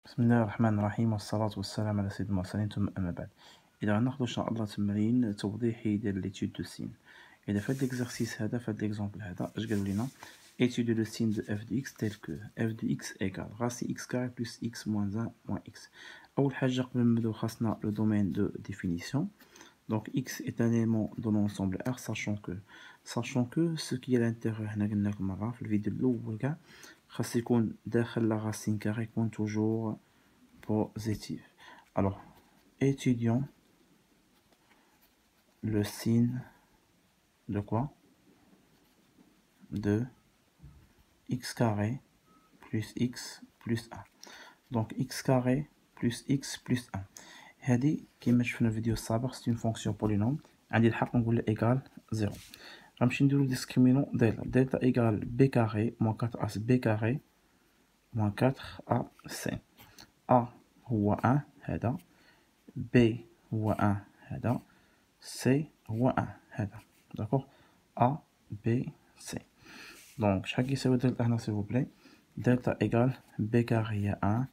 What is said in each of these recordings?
بسم الله الرحمن الرحيم والصلاة والسلام على سيد المرسلين ثم أما بعد. إذا غناخدو إن شاء الله تمرين توضيحي ديال ليتود دو سين. إذا فهاد ليكزارسيس هذا فهاد ليكزومبل هذا اش قالو لينا étude le signe de f de x tel que f de x égale racine x carré plus x moins 1 moins x. أول حاجة قبل ما نبداو خاصنا le domaine de définition. Donc x est un élément de l'ensemble R sachant que ce qui est à l'intérieur هنا قلنا لكم مرة في الفيديو الأول كاع خاص يكون داخل la racine carrée يكون toujours positif. Alors, étudions le signe de quoi? De x carré plus x plus 1. Donc, x carré plus x plus 1. هذه كيما شفنا الفيديو السابق c'est une fonction polynôme. عندي الحق نقول égal 0. غنمشي نديرو discriminant delta égale b carré moins 4ac b carré moins 4ac. a هو 1 هذا، B هو 1 هذا، C هو 1 هذا. داكوغ A B C. دونك شحال كيساوي دلتا هنا s'il vous plaît؟ دلتا إيكال B carré هي 1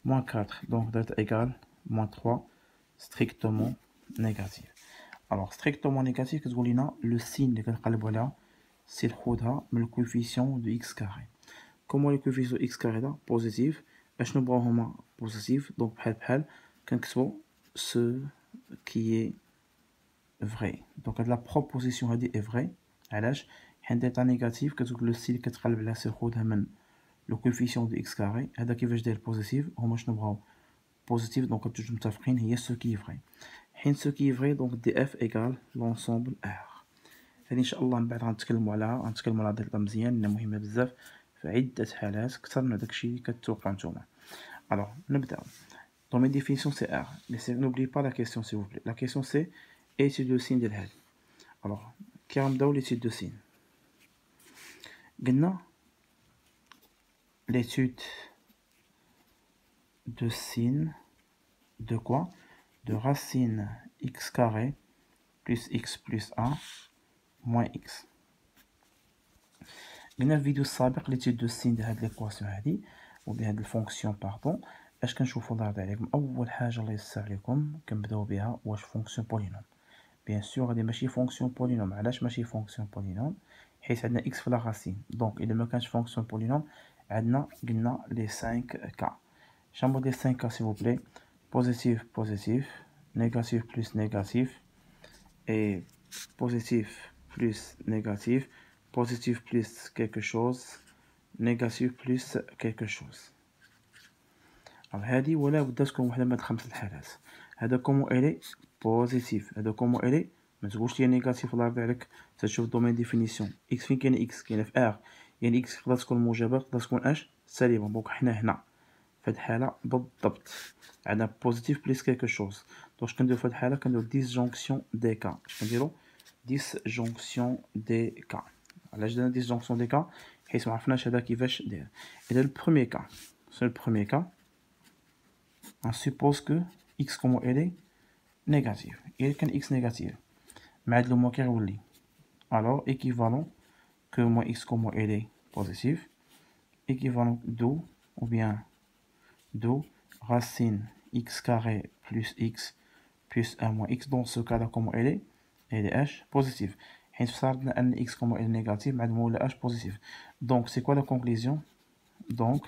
moins 4 دونك دلتا إيكال moins 3 strictement négatif. Alors strictement négatif كتقول لينا لو سين اللي كنقلبو عليها سي نخوضها من الكوفيسيون دو إكس كاري. كومون لي كوفيسيون إكس كاري دا بوزيتيف أشنو بغاو هما بوزيتيف دونك بحال كنكتبو ce qui est vrai. Donc la proposition est vraie. علاش؟ حيت ديتا نيجاتيف كتقول لو سي اللي كتقلب على سي خودها من لو كوفيسيون دو اكس كاري. هذا كيفاش داير بوزيتيف هما شنو بغاو بوزيتيف دونك كتوجو متفقين هي سو كي فري. حين سو كي فري دونك دي اف ايكال لونسومبل ار. هذه ان شاء الله من بعد غنتكلموا على دلتا مزيان لأنها مهمه بزاف في عده حالات كثر من داكشي اللي كتوقع نتوما. الوغ نبداو. Dans mes définitions, c'est R. N'oubliez pas la question, s'il vous plaît. La question, c'est étude de signe de l'Hel. Alors, qui a l'étude de signe? L'étude de signe de quoi? De racine x carré plus x plus 1 moins x. Dans la vidéo السابق l'étude de signe de هذه l'équation هذه ou bien de fonction pardon. اش كنشوفو ظاهر عليكم اول حاجه الله يسر عليكم كنبداو بها واش فونكسيون بولينوم. بيان سور هادي ماشي فونكسيون بولينوم. علاش ماشي فونكسيون بولينوم؟ حيت عندنا اكس في لا راسين دونك الا ما كانش فونكسيون بولينوم عندنا قلنا لي 5 كا. شنو دي 5 كا s'il vous plaît؟ بوزيتيف بوزيتيف نيجاتيف بلس نيجاتيف اي بوزيتيف بلس نيجاتيف بوزيتيف بلس quelque chose نيجاتيف بلس quelque chose. هادي ولا بدا تكون وحده من 5 الحالات. هذا كومون الي بوزيتيف هذا كومون الي ما تقولش لي نيجاتيف الله يرضي عليك. تشوف دومين ديفينيسيون اكس فين كاين اكس كاينه في ار يعني اكس تقدر تكون موجبه تقدر تكون اش سالبه. دونك حنا هنا في هاد الحاله بالضبط عندنا بوزيتيف بليس كيلكو شوز. دونك كنديرو في هاد الحاله كنديرو ديسجونكسيون دي كا. كنديرو ديسجونكسيون دي كا. علاش درنا ديسجونكسيون دي كا؟ حيت ما عرفناش هذا كيفاش داير. اذا البروميي كا سي البروميي كا on suppose que x comme elle est négative. Il y a x négative. Mais le mot qui est alors équivalent que moins x comme elle est positive. Équivalent d'où ou bien d'où racine x carré plus x plus 1 moins x. Dans ce cas-là, comment elle est h positive. Et ça un x comme elle est négative, mais le h positif. Donc c'est quoi la conclusion? Donc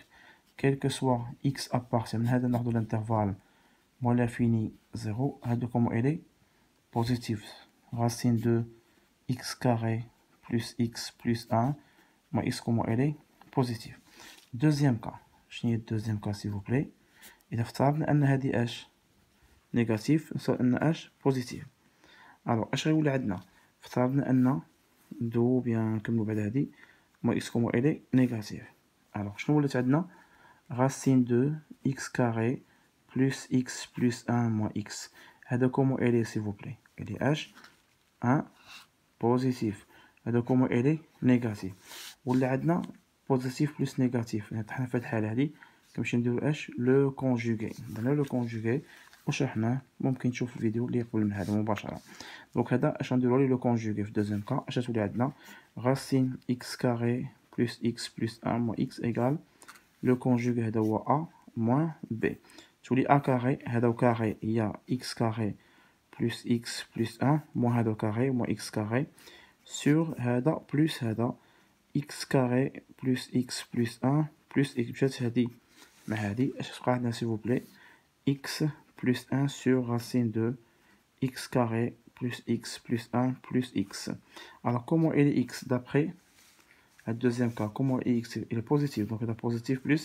quel que soit x à part, c'est de l'intervalle moins l'infini 0, comment elle est positive. Racine de x carré plus x plus 1 moins x comment elle est positive. Deuxième cas, je n'ai deuxième cas s'il vous plaît. Il faut savoir que هذه h négatif, ان h positive. Alors اش غيولي عندنا؟ افترضنا ان دو بيان نكملوا بعد هذه moins x comment elle est négative. Alors شنو ولات عندنا؟ racine de x carré plus x plus 1 moins x. هذا comment elle est s'il vous plaît? Elle est h 1 positif. هذا comment elle est négative. ولا عندنا positif plus négatif. حنا في هذه الحالة هذه كنمشي نديرو اش لو كونجوغي. درنا لو كونجوغي وشرحناه ممكن تشوف الفيديو اللي قبل من هذا مباشرة. دونك هذا اش نديرو لو كونجوغي في دوزيام كا اش تولي عندنا racine x carré plus x plus 1 moins x égale le conjugué هذا هو a moins b. تولي a carré هذا و carré هي x carré plus x plus 1 moins هذا carré moins x carré sur هذا plus هذا x carré plus x plus 1 plus x مشات هادي مع هادي اش تبقى عندنا s'il vous plaît x plus 1 sur racine de x carré plus x plus 1 plus x. Alors comment il est x d'après le deuxième cas? Comment il est x? Il est positif, donc il est positif plus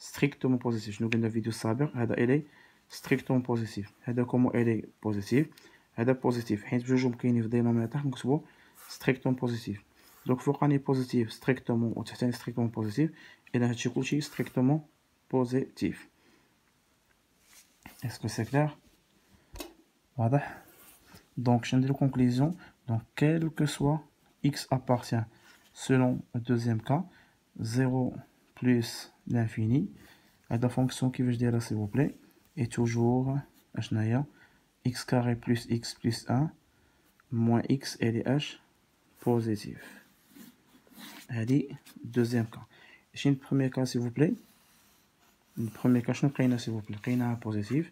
strictement positif. Je nous donne la vidéo saber, il est strictement positif. Comment il est positif? Il est positif. حيت بجوج كاينين في الديناميتر نكتبو strictement positif. Donc فوق راني positif strictement وتحتاني strictement positif. إذا هادشي كلشي strictement positif. Est-ce que c'est clair? واضح. Donc je نديرو conclusion. Donc quel que soit x appartient selon le deuxième cas 0 plus l'infini. La fonction qui veut dire s'il vous plaît est toujours x carré plus x plus 1 moins x et h positif. هذه deuxième cas. Et le premier cas s'il vous plaît. Le premier cas شنو لقينا s'il vous plaît لقينا positif.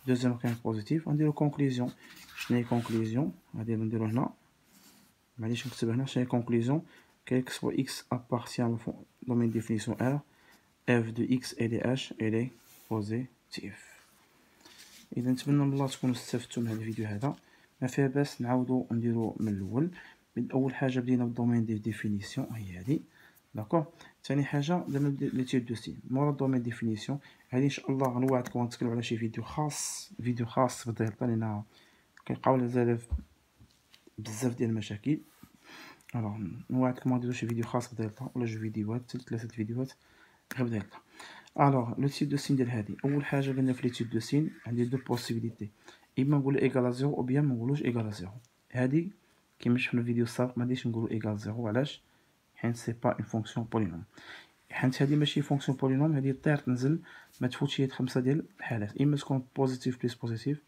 Deuxième cas positif. On dit la conclusion. شنو هي conclusion غادي نديرو هنا معليش نكتب هنا شنو هي conclusion quel que soit x appartient au domaine de définition R f de x et de h elle est positif. اذا نتمنى من الله تكونوا استفدتوا من هذا الفيديو هذا. ما فيها باس نعاودو نديرو من الاول. من اول حاجه بدينا بالدومين دي ديفينيسيون هي هذه داكوغ. ثاني حاجه درنا ليتيود دو سين مورا الدومين ديفينيسيون. هذه ان شاء الله غنوعدكم نتكلموا على شي فيديو خاص بالدلتا لان كيلقاو لي زاليف بزاف ديال المشاكل. الوغ نوعدكم نديرو شي فيديو خاص بدلتا ولا جوج فيديوهات 3 فيديوهات غير بدلتا. الوغ لو تيب دو سين ديال هادي اول حاجه قلنا في لي تيب دو سين عندي دو بوسيبيليتي اما نقولو ايكال زيرو او بيان ما نقولوش ايكال زيرو. هادي كيما شفنا في الفيديو السابق ما غاديش نقولو ايكال زيرو. علاش؟ حيت سي با اون فونكسيون بولينوم. حيت هادي ماشي فونكسيون بولينوم. هادي طير تنزل ما تفوتش هي 5 ديال الحالات اما تكون بوزيتيف بلس بوزيتيف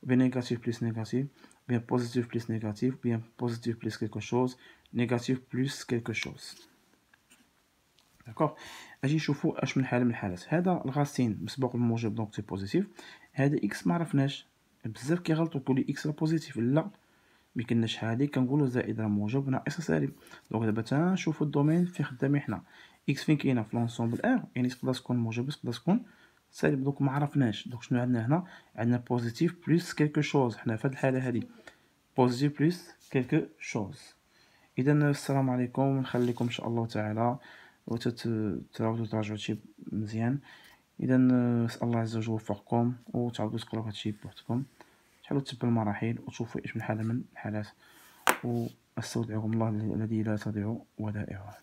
bien négatif plus négatif, bien positif plus négatif, bien positif plus quelque chose, négatif plus quelque chose. D'accord. اجي نشوفوا اش من حاله من الحالات. هذا الغاسين مسبوق بالموجب دونك سي بوزيتيف. هذا اكس ما عرفناش بزاف كيغلطوا يقولوا اكس لا بوزيتيف لا ما كناش هذه كنقولوا زائد راه موجب ناقص سالب. دونك دابا تنشوفوا الدومين فين خدامين حنا اكس فين كاينه في لونسومبل ار يعني تقدر تكون موجب تقدر تكون سالب. دوك ما عرفناش. دوك شنو عندنا هنا؟ عندنا بوزيتيف بلس كيلكو شوز. حنا في هذه الحاله هذه بوزيتيف بلس كيلكو شوز. اذا السلام عليكم. نخليكم ان شاء الله تعالى وتعاودوا تراجعوا هادشي مزيان. اذا نسال الله عز وجل يوفقكم وتعاودوا تقراو هادشي بوحدكم. تحاولوا تتبعوا المراحل وتشوفوا ايش من حاله من الحالات. واستودعكم الله الذي لا تضيع ودائعه.